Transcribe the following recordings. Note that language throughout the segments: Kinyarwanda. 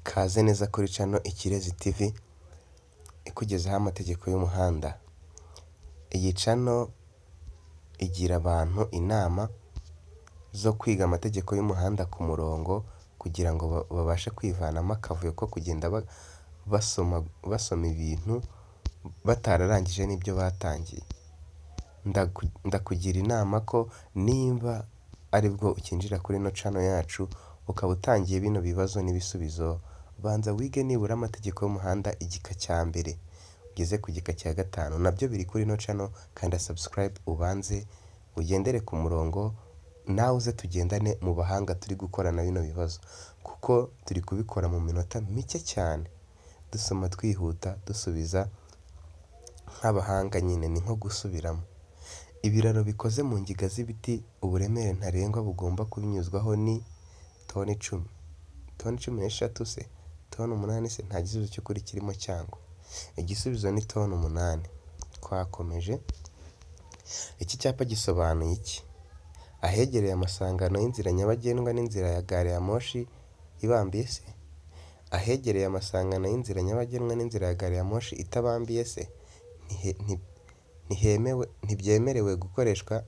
Kaze neza kuri cano Ikirezi TV ikugezaho amategeko y'umuhanda. Iyi cano igira abantu inama zo kwiga amategeko y'umuhanda ku murongo kugira ngo babashe kwivanamo akavuyo ko kugenda basoma ibintu batararangije n'ibyo batangiye. Ndakugira inama ko niba aribwo ukinjira kuri ino cano yacu ukaba utangiye bino bibazo n'ibisubizo, banza wige nibura amategeko y'umuhanda igika cya mbere ugeze ku gika cya gatanu, nabyo biri kuri ino cano. Kanda subscribe ubanze ugendere ku murongo, nawe uze tugendane mu bahanga turi gukorana bino bibazo, kuko turi kubikora mu minota mike cyane, dusoma twihuta dusubiza nk'abahanga. Nyine ni nko gusubiramo. Ibiraro bikoze mu ngiga z'ibiti, uburemere ntarengwa bugomba kubinyuzwaho ni toni 10. Toni 13 se? Toni 8 se? Nta gisubizo cy'ukuri kirimo cyangwa? Igisubizo ni toni 8. Twakomeje. Iki cyapa gisobanuye iki? Ahegereye amasangano y'inzira nyabagendwa n'inzira ya gare ya moshi ibambiye se? Ahegereye amasangano y'inzira nyabagendwa n'inzira ya gare ya moshi itabambiye se? Ntibyemerewe gukoreshwa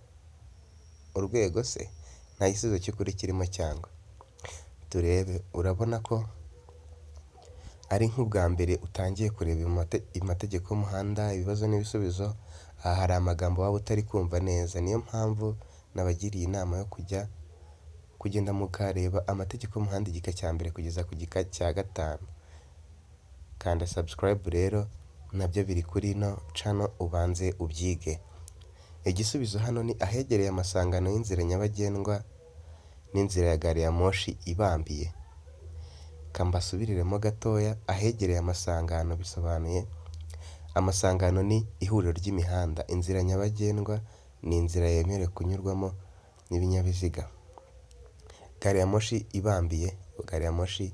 urwego se? Nta gisubizo cy'ukuri kirimo cyangwa? Turebe. Urabona ko ari nk'ubwa mbere utangiye kureba amategeko y'umuhanda, ibibazo n'ibisubizo. Aha hari amagambo waba utari kumva neza, niyo mpamvu nabagiriye inama yo kugenda mukareba amategeko y'umuhanda igika cya mbere kugeza ku gika cya gatanu. Kanda subscribe rero, nabyo biri kuri ino cano, ubanze ubyige. Igisubizo hano ni ahegereye amasangano y'inzira nyabagendwa n'inzira ya gare ya moshi ibambiye. Kambasubiriremo gatoya. Ahegereye amasangano bisobanuye amasangano ni ihuriro ry'imihanda. Inzira nyabagendwa ni inzira yemerewe kunyurwamo n'ibinyabiziga. Gare ya moshi ibambiye, gare ya moshi,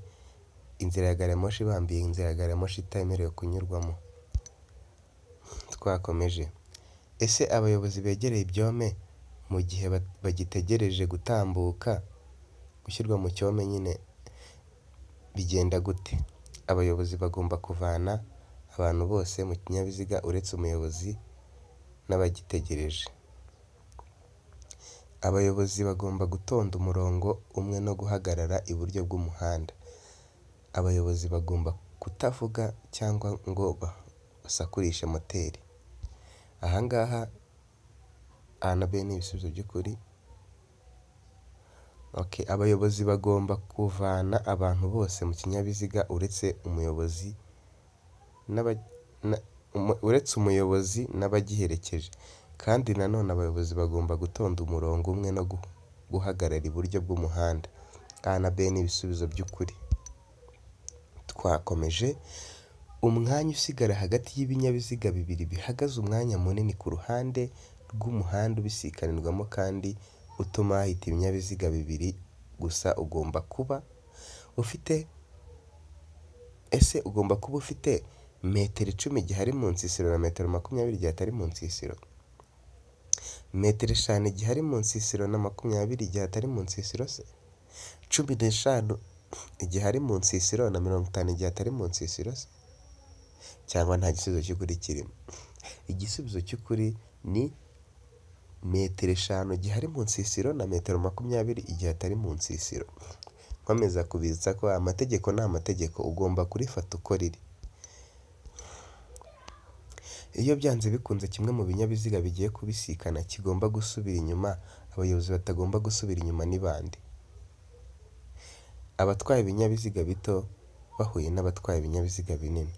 inzira ya gare ya moshi ibambiye, inzira ya gare ya moshi itemerewe kunyurwamo. Twakomeje. Ese abayobozi begereye ibyome mu gihe bagitegereje gutambuka gushyirwa mu cyome nyine bigenda gute? Abayobozi bagomba kuvana abantu bose mu kinyabiziga uretse umuyobozi n'abagitegereje. Abayobozi bagomba gutonda umurongo umwe no guhagarara iburyo bw'umuhanda. Abayobozi bagomba kutavuga cyangwa ngo basakurishe moteri. Ahangaha A na B ni ibisubizo by'ukuri. Abayobozi bagomba kuvana abantu bose mu kinyabiziga uretse umuyobozi n'abagiherekeje. Kandi nanone abayobozi bagomba gutonda umurongo umwe no guhagarara iburyo bw'umuhanda. A na B ni ibisubizo by'ukuri. Twakomeje. Umwanya usigara hagati y'ibinyabiziga bibiri bihagaze umwanya munini ku ruhande rw'umuhanda ubisikanirwamo kandi utuma hahita ibinyabiziga bibiri gusa ugomba kuba ufite metero 10 igihe ari mu nsisiro na metero 20 igihe atari mu nsisiro? Metero 5 igihe ari mu nsisiro na 20 igihe atari mu nsisiro se? 15 igihe ari mu nsisiro na 50 igihe atari mu nsisiro se? Cyangwa nta gisubizo cy'ukuri kirimo? Igisubizo cy'ukuri ni metero 5 igihe ari mu nsisiro na metero 20 igihe atari mu nsisiro. Nkomeza kubitsa ko amategeko ni amategeko, ugomba kurifata uko riri. Iyo byanze bikunze kimwe mu binyabiziga bigiye kubisikana kigomba gusubira inyuma, abayobozi batagomba gusubira inyuma ni bande? Abatwaye ibinyabiziga bito bahuye n'abatwaye ibinyabiziga binini.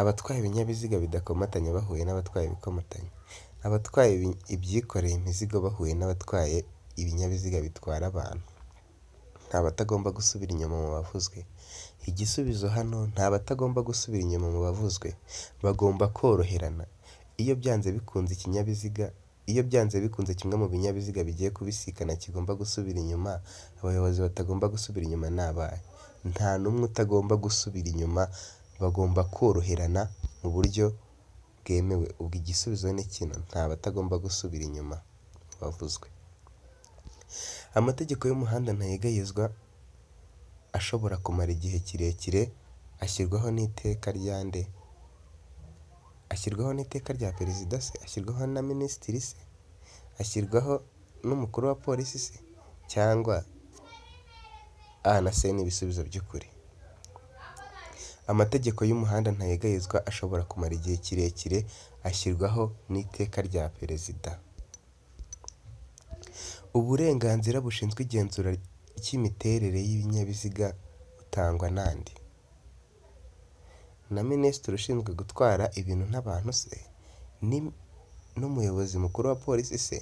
Abatwaye ibinyabiziga bidakomatanya bahuye n'abatwaye ibikomatanya. Abatwaye ibyikoreye imizigo bahuye n'abatwaye ibinyabiziga bitwara abantu. Nta batagomba gusubira inyuma mu bavuzwe. Igisubizo hano nta batagomba gusubira inyuma mu bavuzwe, bagomba koroherana. Iyo byanze bikunze kimwe mu binyabiziga bigiye kubisikana kigomba gusubira inyuma, abayobozi batagomba gusubira inyuma ni abahe? Nta n'umwe utagomba gusubira inyuma, bagomba koroherana mu buryo bwemewe. Ubwo igisubizo ni kino, nta batagomba gusubira inyuma bavuzwe. Amategeko y'umuhanda ntayegayezwa ashobora kumara igihe kirekire ashyirwaho n'iteka rya nde? Ashyirwaho n'iteka rya perezida se? Ashyirwaho na minisitiri se? Ashyirwaho n'umukuru wa polisi se? Cyangwa A na C ni ibisubizo by'ukuri. Amategeko y'umuhanda ntayegayezwa ashobora kumara igihe kirekire ashyirwaho n'iteka rya perezida. Uburenganzira bushinzwe igenzura ry'imiterere y'ibinyabiziga butangwa nande? Na minisitiri ushinzwe gutwara ibintu n'abantu se? N'umuyobozi mukuru wa polisi se?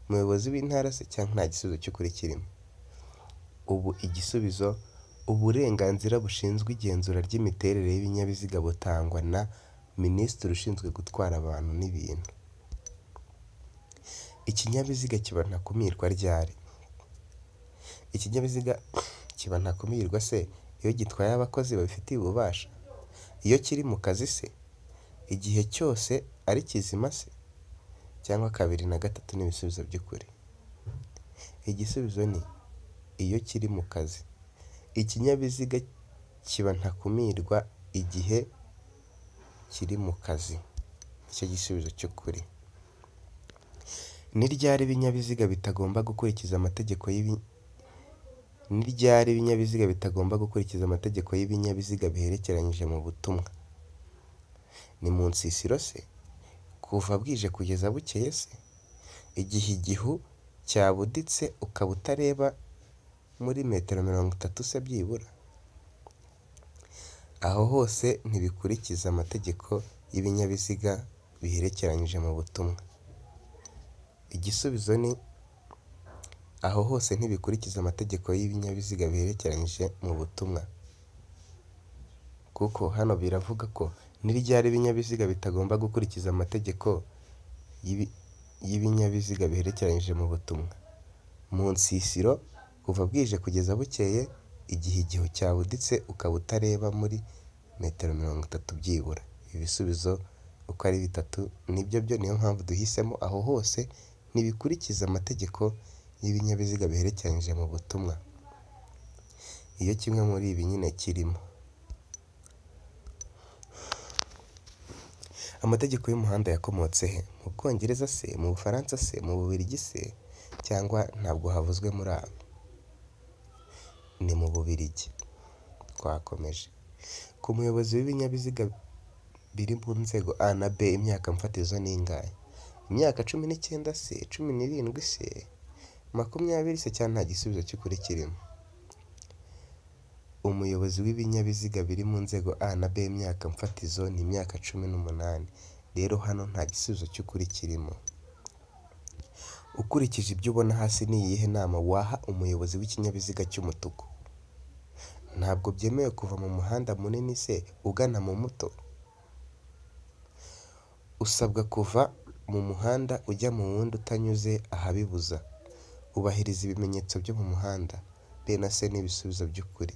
Umuyobozi w'intara se? Cyangwa nta gisubizo cy'ukuri kirimo? Ubu igisubizo, uburenganzira bushinzwe igenzura ry'imiterere y'ibinyabiziga butangwa na minisitiri ushinzwe gutwara abantu n'ibintu. Ikinyabiziga kiba ntakumirwa ryari? Ikinyabiziga kiba ntakumirwa se iyo gitwaye abakozi babifitiye ububasha? Iyo kiri mu kazi se? Igihe cyose ari kizima se? Cyangwa kabiri na gatatu ni ibisubizo by'ukuri? Igisubizo ni iyo kiri mu kazi. Ikinyabiziga kiba ntakumirwa igihe kiri mu kazi. Nicyo gisubizo cy'ukuri. Ni ryari ibinyabiziga bitagomba gukurikiza amategeko y'ibinyabiziga biherekeranyije mu butumwa? Ni mu nsisiro se? Kuva bwije kugeza bukeye se? Igihe igihu cyabuditse ukaba utareba muri metero 30 se byibura? Aho hose ntibikurikiza amategeko y'ibinyabiziga biherekeranyije mu butumwa. Igisubizo ni aho hose ntibikurikiza amategeko y'ibinyabiziga biherekeranyije mu butumwa. Kuko hano biravuga ko ni ryari ibinyabiziga bitagomba gukurikiza amategeko y'ibinyabiziga biherekeranyije mu butumwa. Mu nsisiro, kuva bwije kugeza bukeye, igihe igihu cyabuditse ukaba utareba muri metero 30 byibura. Ibisubizo uko ari bitatu nibyo byo, niyo mpamvu duhisemo aho hose ntibikurikiza amategeko y'ibinyabiziga biherekeranyije mu butumwa. Iyo kimwe muri ibi nyine kirimo. Amategeko y'umuhanda yakomotse he? Mu Bwongereza se? Mu Bufaransa se? Mu Bubiligi se? Cyangwa ntabwo havuzwe muri abo? Ni mu Bubiligi. Twakomeje. Ku muyobozi w'ibinyabiziga biri mu nzego A na B imyaka mfatizo ni ingahe? Imyaka 19 se? 17 se? 20 se? Cyangwa nta gisubizo cy'ukuri kirimo? Umuyobozi w'ibinyabiziga biri mu nzego A na B imyaka mfatizo ni imyaka 18. Rero hano nta gisubizo cy'ukuri kirimo. Ukurikije ibyo ubona hasi ni iyihe nama waha umuyobozi w'ikinyabiziga cy'umutuku? Ntabwo byemewe kuva mu muhanda munini se ugana mu muto? Usabwa kuva mu muhanda ujya mu wundi utanyuze ahabibuza. Ubahiriza ibimenyetso byo mu muhanda. B na C ni ibisubizo by'ukuri.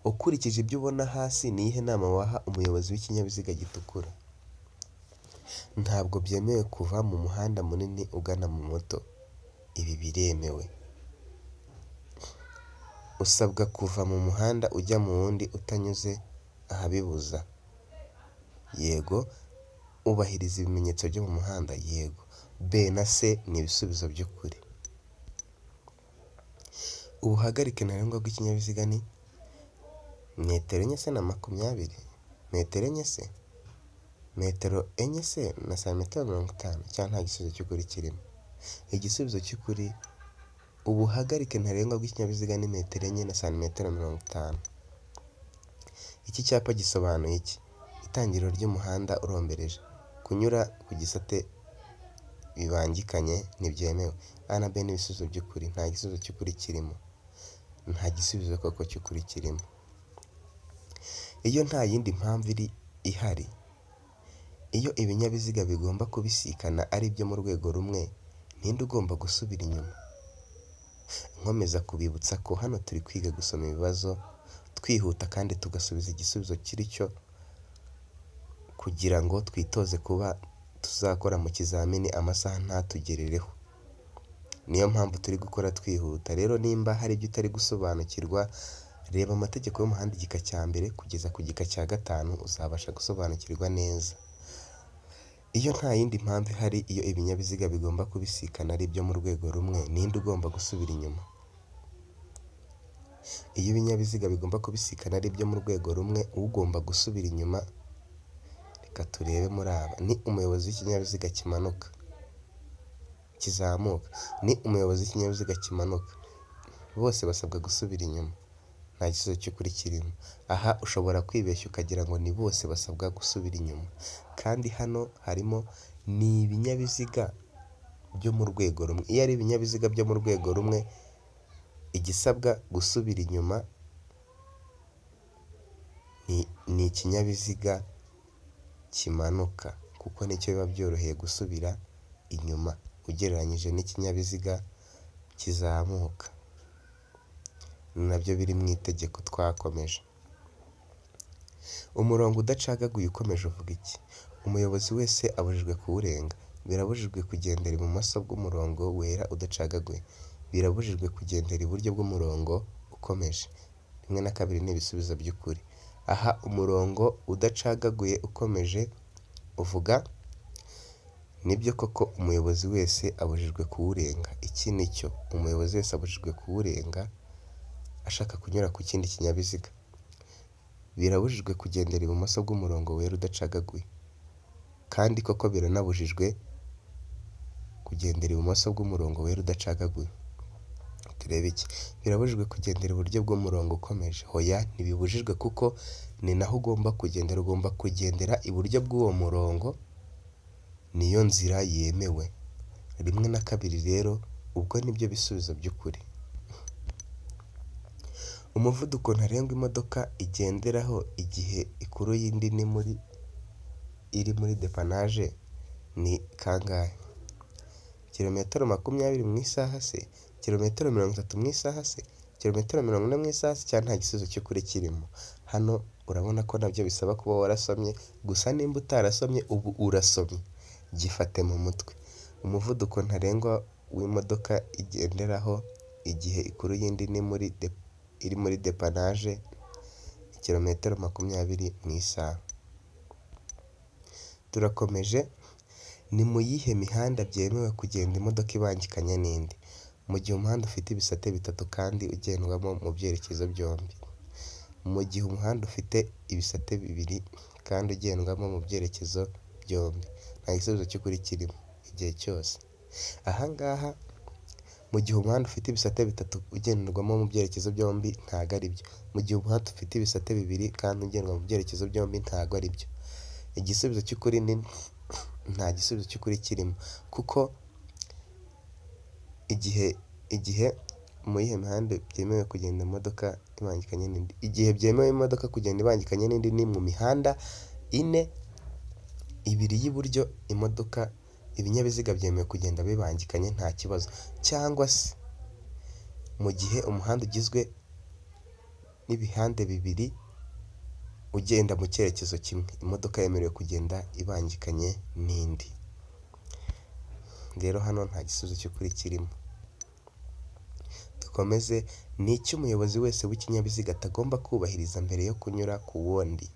Ukurikije ibyo ubona hasi ni iyihe nama waha umuyobozi w'ikinyabiziga gitukura? Ntabwo byemewe kuva mu muhanda munini ugana mu muto. Ibi biremewe. Usabwa kuva mu muhanda ujya mu wundi utanyuze ahabibuza. Yego. Ubahiriza ibimenyetso byo mu muhanda. Yego. B na C ni ibisubizo by'ukuri. Ubuhagarike ntarengwa bw'ikinyabiziga ni metero 4 se na 20? Metero 4 se? Metero 4 se na santimetero 50? Cyangwa nta gisubizo cy'ukuri kirimo? Igisubizo cy'ukuri, ubuhagarike ntarengwa bw'ikinyabiziga ni metero 4 na santimetero 50. Iki cyapa gisobanuye iki? Itangiriro ry'umuhanda urombereje. Kunyura ku gisate bibangikanye ntibyemewe. A na B ni ibisubizo by'ukuri. Nta gisubizo cy'ukuri kirimo. Nta gisubizo koko cy'ukuri kirimo. Iyo nta yindi mpamvu ihari, iyo ibinyabiziga bigomba kubisikana ari byo mu rwego rumwe, ninde ugomba gusubira inyuma? Nkomeza kubibutsa ko hano turi kwiga gusoma ibibazo twihuta kandi tugasubiza igisubizo kiri cyo, kugira ngo twitoze kuba tuzakora mu kizamini amasaha ntatugerereho. niyo mpamvu turi gukora twihuta. Rero nimba hari ibyo utari gusobanukirwa, reba amategeko y'umuhanda igika cya mbere kugeza ku gika cya gatanu uzabasha gusobanukirwa neza. Iyo nta yindi mpamvu ihari, iyo ibinyabiziga bigomba kubisikana ari byo mu rwego rumwe, ninde ugomba gusubira inyuma? Iyo ibinyabiziga bigomba kubisikana ari byo mu rwego rumwe, ugomba gusubira inyuma, reka turebe muri aba, ni umuyobozi w'ikinyabiziga kizamuka, ni umuyobozi w'ikinyabiziga kimanuka, bose basabwa gusubira inyuma, nta gisubizo cy'ukuri kirimo. Aha ushobora kwibeshya ukagira ngo ni bose basabwa gusubira inyuma, kandi hano harimo ni ibinyabiziga byo mu rwego rumwe. Iyo ari ibinyabiziga byo mu rwego rumwe, igisabwa gusubira inyuma ni ikinyabiziga kimanuka, kuko nicyo biba byoroheye gusubira inyuma ugereranyije n'ikinyabiziga kizamuka. Nabyo biri mu itegeko twakomeje. Umurongo udacagaguye ukomeje uvuga iki? Umuyobozi wese abujijwe kuwurenga. Birabujijwe kugendera ibumoso bw'umurongo wera udacagaguye. Birabujijwe kugendera iburyo bw'umurongo ukomeje. 1 na 2 ni ibisubizo by'ukuri. Aha umurongo udacagaguye ukomeje uvuga nibyo koko umuyobozi wese abujijwe kuwurenga. Iki nicyo, umuyobozi wese abujijwe kuwurenga ashaka kunyura ku kindi kinyabiziga. Birabujijwe kugendera ibumoso bw'umurongo wera udacagaguye, kandi koko biranabujijwe kugendera ibumoso bw'umurongo wera udacagaguye. Turebe iki? Birabujijwe kugendera iburyo bw'umurongo ukomeje. Hoya, ntibibujijwe kuko ni naho ugomba kugendera. Ugomba kugendera iburyo bw'uwo murongo, niyo nzira yemewe. 1 na 2 rero ubwo nibyo bisubizo by'ukuri. Umuvuduko ntarengwa imodoka igenderaho igihe ikuru y'indi iri muri depanaje ni kangahe? Kilometero 20 mu isaha se? Kilometero 30 mu isaha se? Kilometero 40 mu isaha se? Cyangwa nta gisubizo cy'ukuri kirimo? Hano urabona ko nabyo bisaba kuba warasomye, gusa nimba utarasomye ubu urasomye, gifate mu mutwe. Umuvuduko ntarengwa w'imodoka igenderaho igihe ikuru y'indi iri muri depanaje kilometero 20 mu isaha. Turakomeje. Ni mu yihe mihanda byemewe kugenda imodoka ibangikanye n'indi? Mu gihe umuhanda ufite ibisate bitatu kandi ugendwamo mu byerekezo byombi. Mu gihe umuhanda ufite ibisate bibiri kandi ugendwamo mu byerekezo byombi. Nta gisubizo cy'ukuri kirimo igihe cyose. Aha ngaha mu gihe umuhanda ufite ibisate bitatu ugendwamo mu byerekezo byombi ntago ari byo. Mu gihe umuhanda ufite ibisate bibiri kandi ugendwa mu byerekezo byombi ntago ari byo. Igisubizo cy'ukuri ni nta gisubizo cy'ukuri kirimo, kuko igihe mu yihe mihanda byemewe kugenda imodoka ibangikanye n'indi. Igihe byemewe imodoka kugenda ibangikanye n'indi ni mu mihanda 4, 2 y'iburyo ibinyabiziga byemewe kugenda bibangikanye nta kibazo. Cyangwa se mu gihe umuhanda ugizwe n'ibihande 2 ugenda mu cyerekezo kimwe, imodoka yemerewe kugenda ibangikanye n'indi. Rero hano nta gisubizo cy'ukuri kirimo. Dukomeze. Ni iki umuyobozi wese w'ikinyabiziga atagomba kubahiriza mbere yo kunyura ku wundi?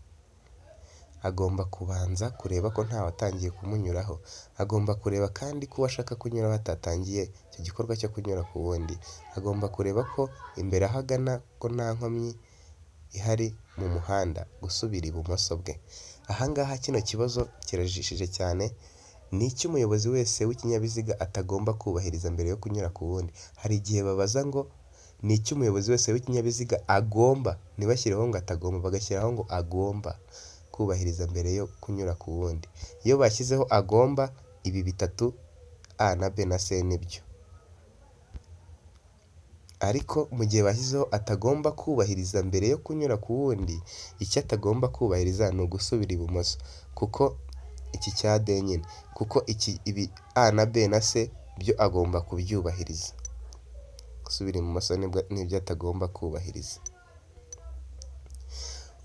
Agomba kubanza kureba ko ntawe atangiye kumunyuraho. Agomba kureba kandi ko uwo ashaka kunyuraho atatangiye icyo gikorwa cyo kunyura ku wundi. Agomba kureba ko imbere aho agana ko nta nkomyi ihari mu muhanda, gusubira ibumoso bwe. Aha ngaha kino kibazo kirajishije cyane. Ni iki umuyobozi wese w'ikinyabiziga atagomba kubahiriza mbere yo kunyura ku wundi? Hari igihe babaza ngo ni iki umuyobozi wese w'ikinyabiziga agomba, ntibashyireho ngo atagomba, bagashyiraho ngo agomba kubahiriza mbere yo kunyura ku wundi. Iyo bashyizeho agomba, ibi bitatu A na B na C nibyo. Ariko mu gihe bashyizeho atagomba kubahiriza mbere yo kunyura ku wundi, icyo atagomba kubahiriza ni ugusubira ibumoso, kuko iki cya D nyine, kuko ibi A na B na C byo agomba kubyubahiriza. Gusubira ibumoso nibyo atagomba kubahiriza.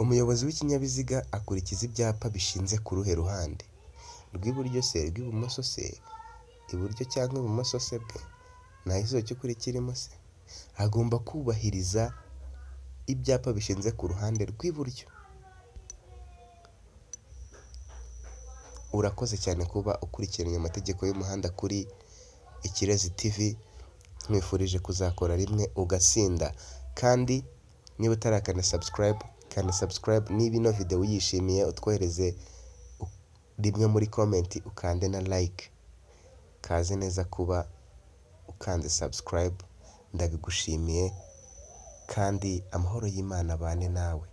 Umuyobozi w'ikinyabiziga akurikiza ibyapa bishinze ku ruhe ruhande? Rw'iburyo se, rw'ibumoso se, iburyo cyangwa ibumoso se bwe? nta gisubizo cy'ukuri kirimo se? Agomba kubahiriza ibyapa bishinze ku ruhande rw'iburyo. Urakoze cyane kuba ukurikiranye amategeko y'umuhanda kuri Ikirezi TV, nkwifurije kuzakora rimwe ugatsinda, kandi niba utarakanda subscribe, kanda subscribe, niba ino video uyishimiye utwohereze rimwe muri comment, ukande na like. Kaze neza kuba ukanze subscribe, ndabigushimiye, kandi amahoro y'Imana abane nawe.